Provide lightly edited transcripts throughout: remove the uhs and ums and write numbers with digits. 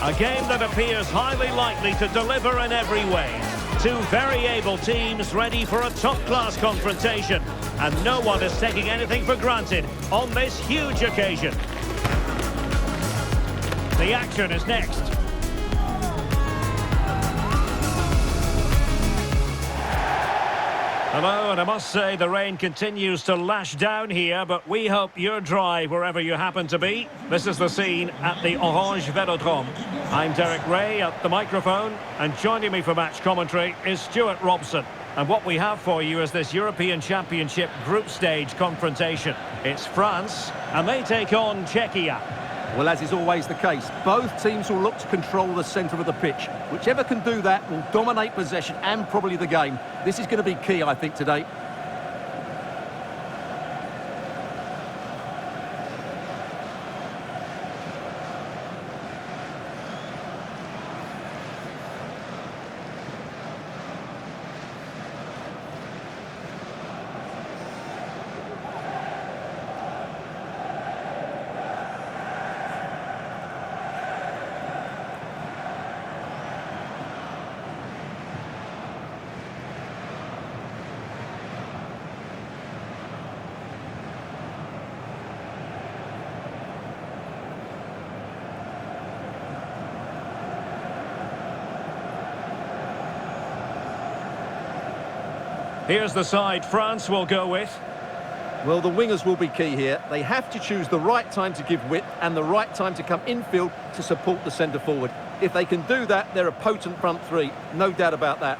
A game that appears highly likely to deliver in every way. Two very able teams ready for a top-class confrontation. And no one is taking anything for granted on this huge occasion. The action is next. Hello, and I must say the rain continues to lash down here, but we hope you're dry wherever you happen to be. This is the scene at the Orange Velodrome. I'm Derek Ray at the microphone, and joining me for match commentary is Stuart Robson. And what we have for you is this European Championship group stage confrontation. It's France, and they take on Czechia. Well, as is always the case, both teams will look to control the centre of the pitch. Whichever can do that will dominate possession and probably the game. This is going to be key, I think, today. Here's the side France will go with. Well, the wingers will be key here. They have to choose the right time to give width and the right time to come infield to support the centre forward. If they can do that, they're a potent front three. No doubt about that.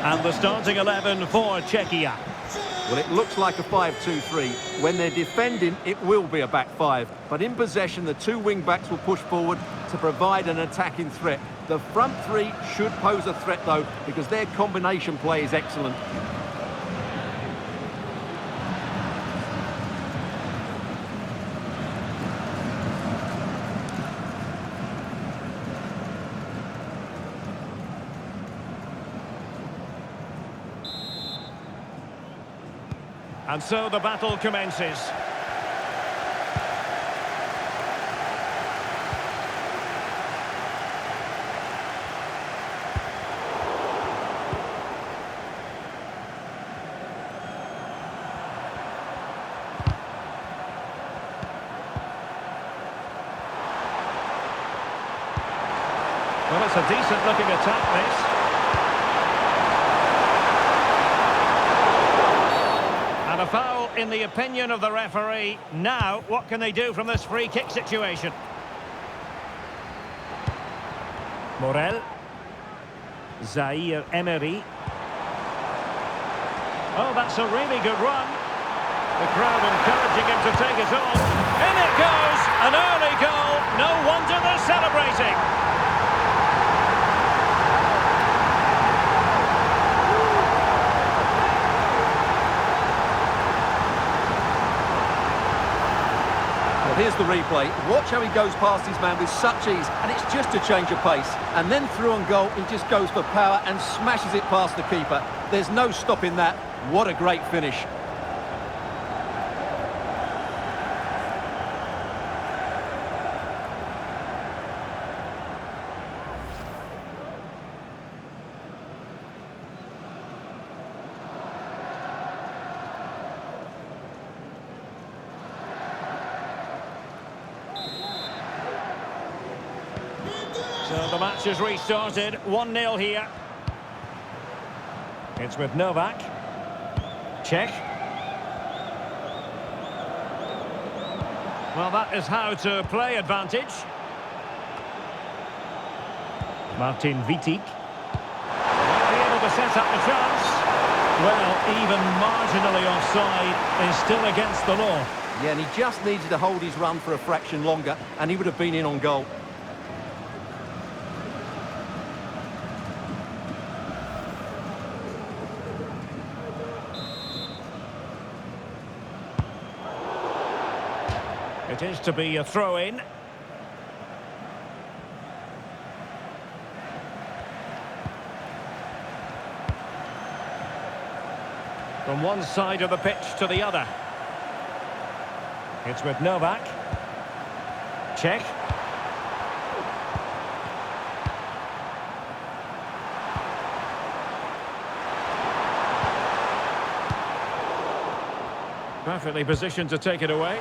And the starting 11 for Czechia. Well, it looks like a 5-2-3. When they're defending, it will be a back five. But in possession, the two wing-backs will push forward to provide an attacking threat. The front three should pose a threat, though, because their combination play is excellent. And so the battle commences. Well, it's a decent-looking attack, this. And a foul in the opinion of the referee. Now, what can they do from this free kick situation? Morel. Zaire Emery. Oh, that's a really good run. The crowd encouraging him to take it on. In it goes! An early goal. No wonder they're celebrating. Here's the replay. Watch how he goes past his man with such ease, and it's just a change of pace. And then through on goal, he just goes for power and smashes it past the keeper. There's no stopping that. What a great finish. So the match has restarted, 1-0 here. It's with Novak. Czech. Well, that is how to play advantage. Martin Wittig. Might be able to set up the chance. Well, even marginally offside is still against the law. Yeah, and he just needed to hold his run for a fraction longer, and he would have been in on goal. It is to be a throw-in. From one side of the pitch to the other. It's with Novak. Czech. Perfectly positioned to take it away.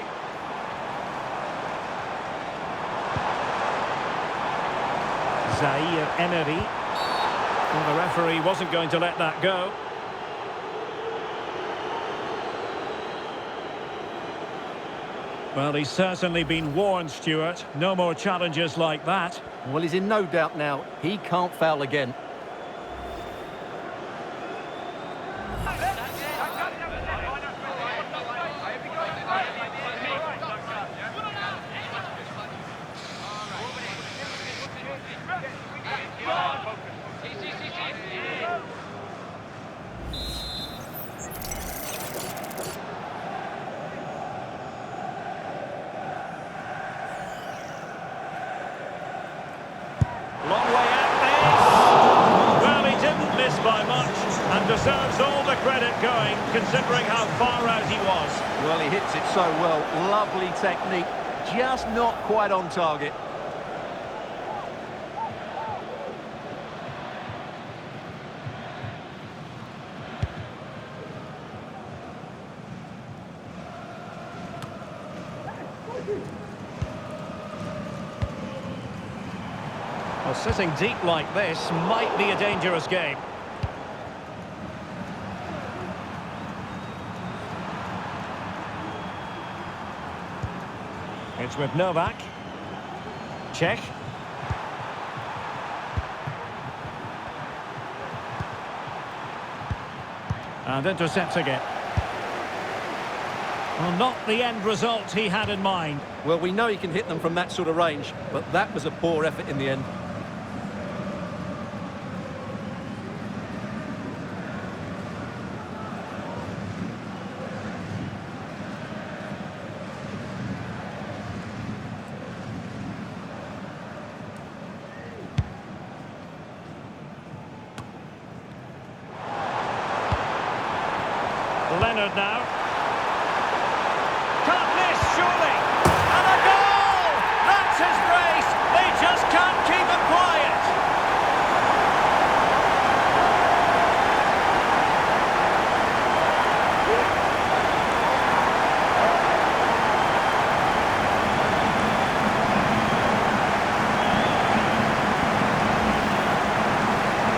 Zaire Emery. Well, the referee wasn't going to let that go. Well, he's certainly been warned, Stuart. No more challenges like that. Well, he's in no doubt now. He can't foul again. Long way out this. Well, he didn't miss by much and deserves all the credit going, considering how far out he was. Well, he hits it so well. Lovely technique. Just not quite on target. Well, sitting deep like this might be a dangerous game. It's with Novak. Czech. And intercepting it. Well, not the end result he had in mind. Well, we know he can hit them from that sort of range, but that was a poor effort in the end. Leonard now. Can't miss, surely. And a goal! That's his brace. They just can't keep him quiet.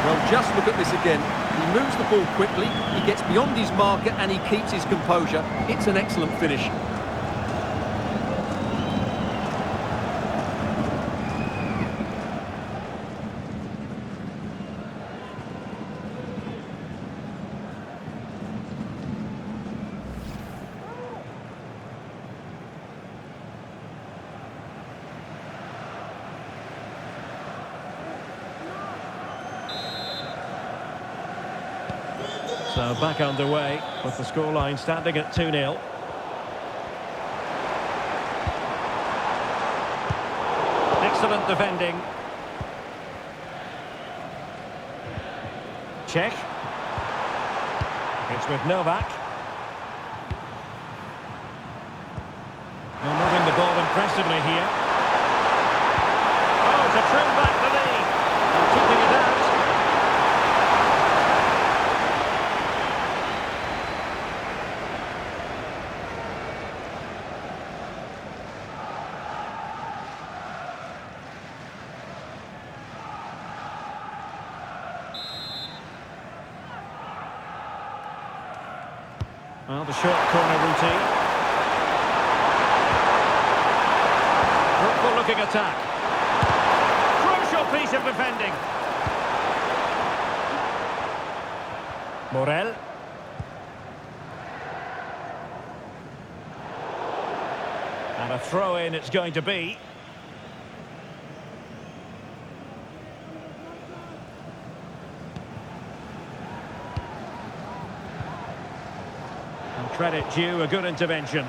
Well, just look at this again. He moves the ball quickly, he gets beyond his marker and he keeps his composure. It's an excellent finish. So back underway with the scoreline standing at 2-0. Excellent defending. Czech. It's with Novak. Well, moving the ball impressively here. Oh, to trim back the lead. And keeping it out. Well, the short corner routine. Fruitful looking attack. Crucial piece of defending. Morel. And a throw-in it's going to be. And credit due, a good intervention.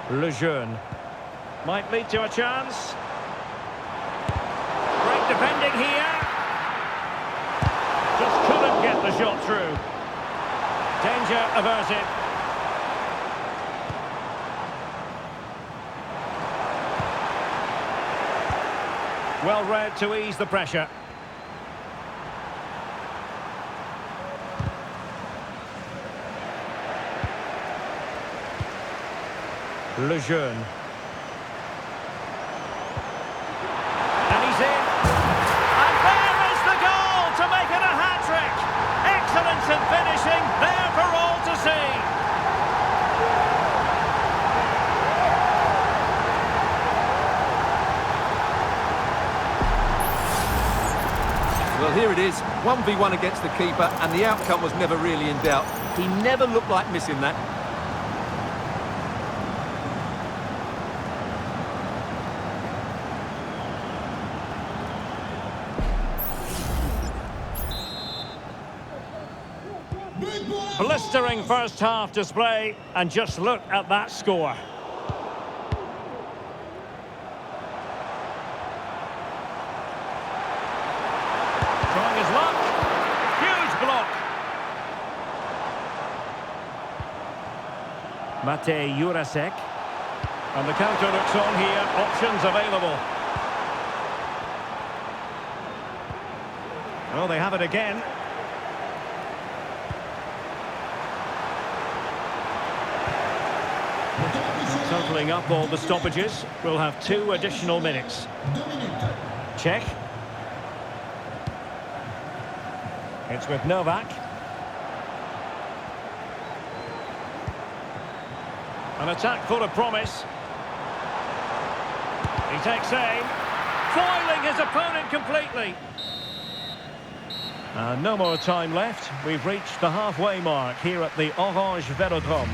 Lejeune. Might lead to a chance. Great defending here. Just couldn't get the shot through. Danger averted. Well read to ease the pressure. Lejeune. And he's in. And there is the goal to make it a hat-trick. Excellence in finishing, there for all to see. Well, here it is, 1v1 against the keeper, and the outcome was never really in doubt. He never looked like missing that. Blistering first half display, and just look at that score. Trying his luck. Huge block. Matej Jurasek. And the counter looks on here. Options available. Well, they have it again. Totalling up all the stoppages, we'll have 2 additional minutes. Czech. It's with Novak. An attack full of promise. He takes aim, foiling his opponent completely. And no more time left. We've reached the halfway mark here at the Orange Velodrome.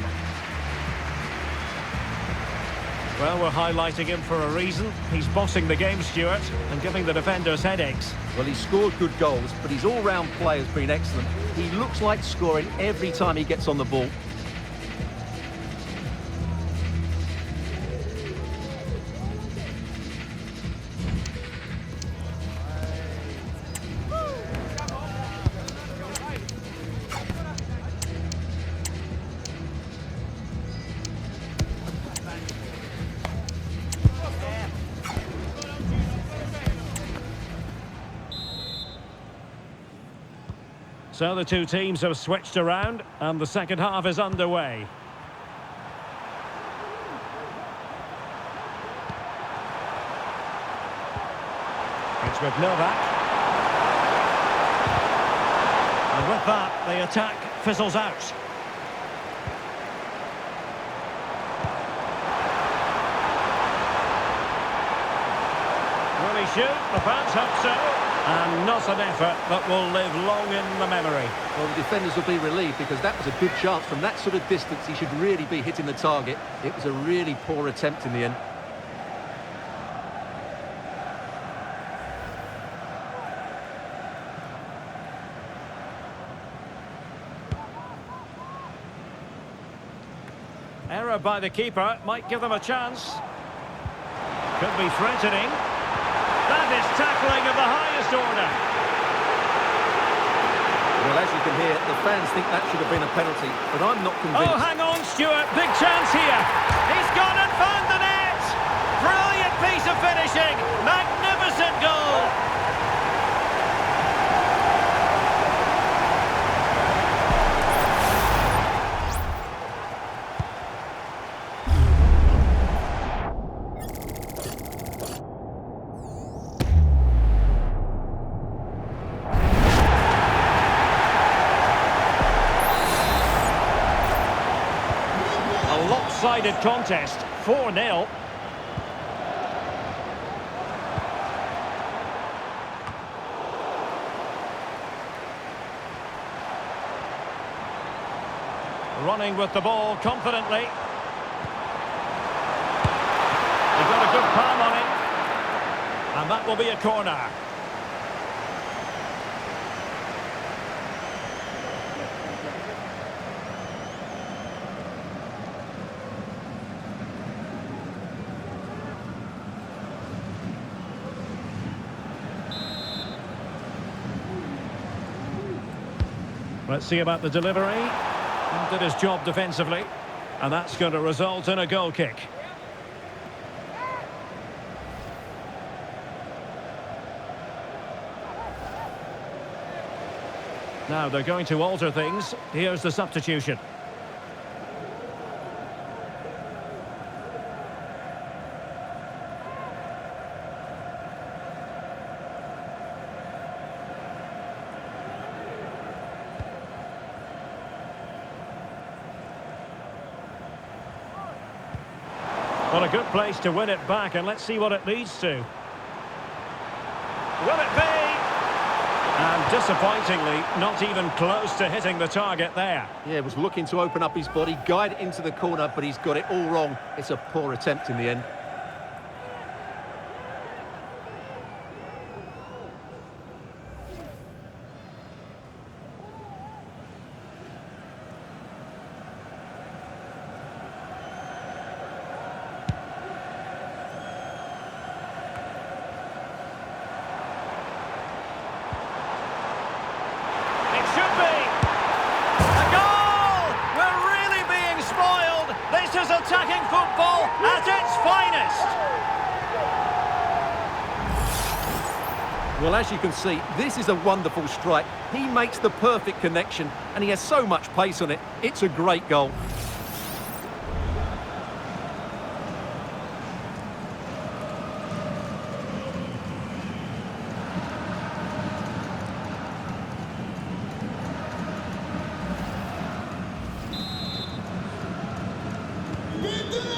Well, we're highlighting him for a reason. He's bossing the game, Stuart, and giving the defenders headaches. Well, he's scored good goals, but his all-round play has been excellent. He looks like scoring every time he gets on the ball. So the two teams have switched around, and the second half is underway. It's with Novak. And with that, the attack fizzles out. Will he shoot? The fans hope so. And not an effort that will live long in the memory. Well, the defenders will be relieved because that was a good chance. From that sort of distance, he should really be hitting the target. It was a really poor attempt in the end. Error by the keeper might give them a chance. Could be threatening. That is tackling of the highest order. Well, as you can hear, the fans think that should have been a penalty, but I'm not convinced. Oh, hang on, Stuart. Big chance here. He's gone and found the net. Brilliant piece of finishing. Magnificent goal. Lopsided contest, 4-0. running with the ball confidently. He got a good palm on it. And that will be a corner. Let's see about the delivery. He did his job defensively. And that's going to result in a goal kick. Now they're going to alter things. Here's the substitution. Well, a good place to win it back, and let's see what it leads to. Will it be? And disappointingly, not even close to hitting the target there. Yeah, was looking to open up his body, guide it into the corner, but he's got it all wrong. It's a poor attempt in the end. This is attacking football at its finest. Well, as you can see, this is a wonderful strike. He makes the perfect connection, and he has so much pace on it. It's a great goal.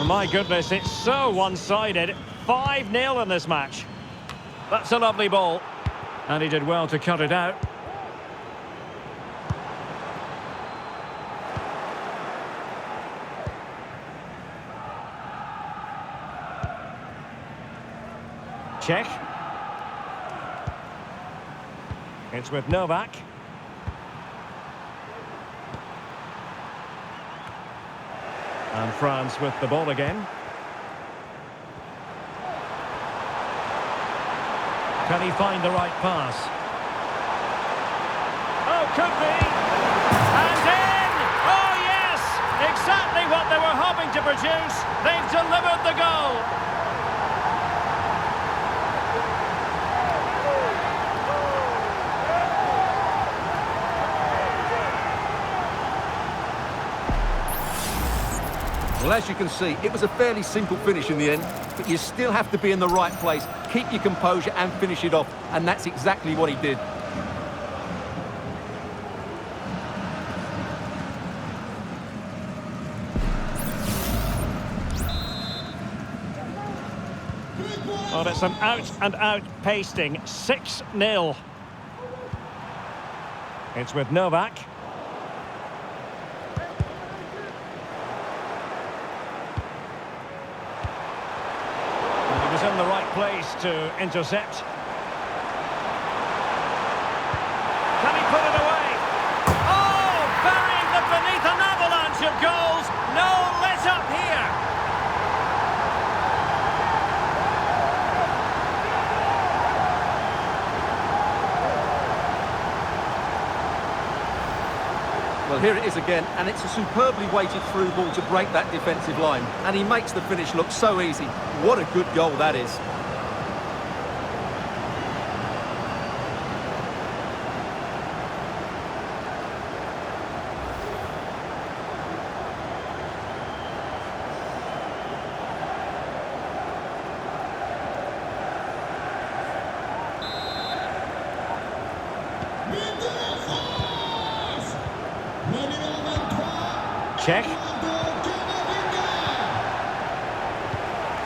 My goodness, it's so one-sided. 5-0 in this match. That's a lovely ball. And he did well to cut it out. Czech. It's with Novak. And France with the ball again. Can he find the right pass? Oh, could be! And in! Oh, yes! Exactly what they were hoping to produce. They've delivered the goal. Well, as you can see, it was a fairly simple finish in the end, but you still have to be in the right place, keep your composure and finish it off, and that's exactly what he did. Oh, it's an out-and-out pasting. 6-0. It's with Novak. In the right place to intercept. Can he put it away? Oh, burying them beneath an avalanche of goals. No let up here. Well, here it is again, and it's a superbly weighted through ball to break that defensive line. And he makes the finish look so easy. What a good goal that is. Czech.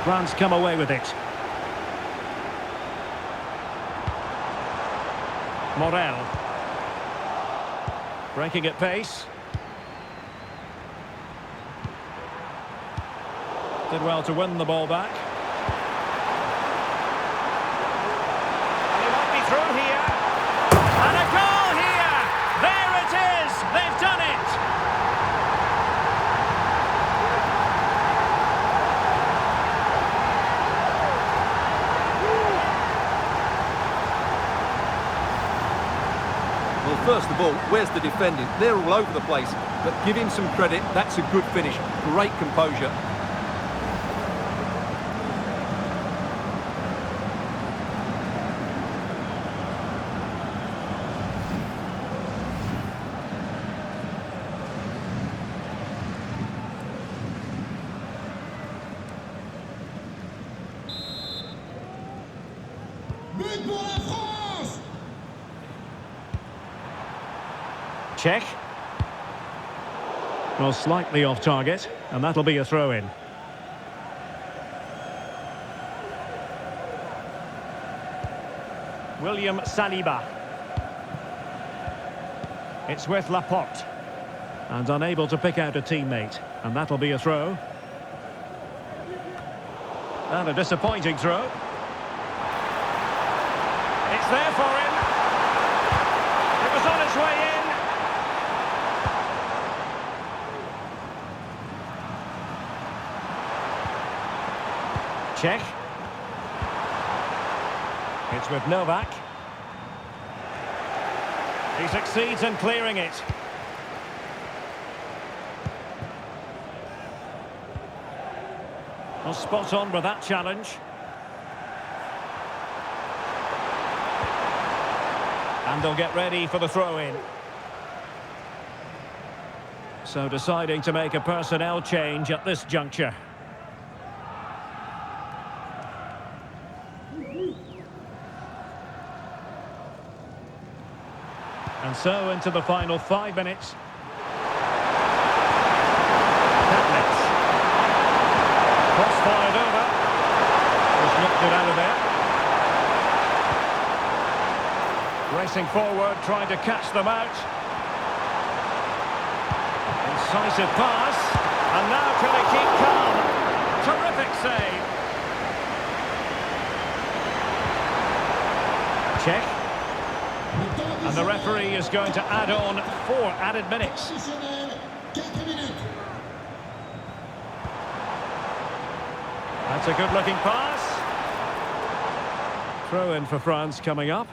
France come away with it. Morel. Breaking at pace. Did well to win the ball back. And he might be through here. And a goal here! There it is! They've done it! Well, first of all, where's the defending? They're all over the place. But give him some credit, that's a good finish. Great composure. Czech. Well, slightly off target, and that'll be a throw-in. William Saliba. It's with Laporte. And unable to pick out a teammate, and that'll be a throw. And a disappointing throw. It's there for him. It was on its way in. Czech. It's with Novak. He succeeds in clearing it. Well, spot on with that challenge. And they'll get ready for the throw-in. So deciding to make a personnel change at this juncture. And so into the final 5 minutes. Cross fired over. Just nipped it out of there. Racing forward, trying to catch them out. Incisive pass. And now can he keep calm? Terrific save. Czech. And the referee is going to add on 4 added minutes. That's a good-looking pass. Throw in for France coming up.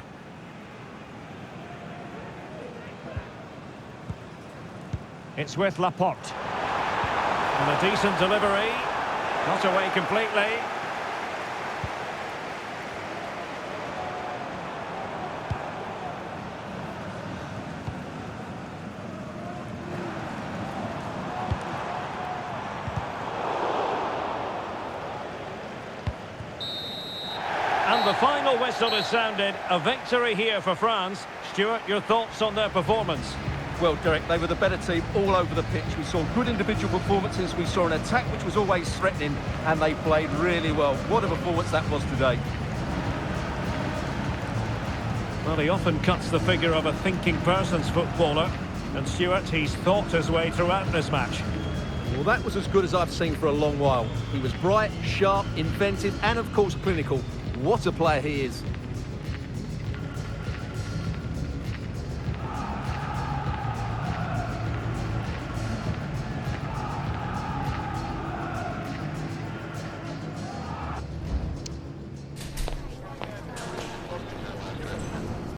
It's with Laporte. And a decent delivery. Not away completely. And the final whistle is sounded. A victory here for France. Stuart, your thoughts on their performance? Well, Derek, they were the better team all over the pitch. We saw good individual performances. We saw an attack which was always threatening, and they played really well. What a performance that was today. Well, he often cuts the figure of a thinking person's footballer. And Stuart, he's thought his way throughout this match. Well, that was as good as I've seen for a long while. He was bright, sharp, inventive, and of course clinical. What a player he is.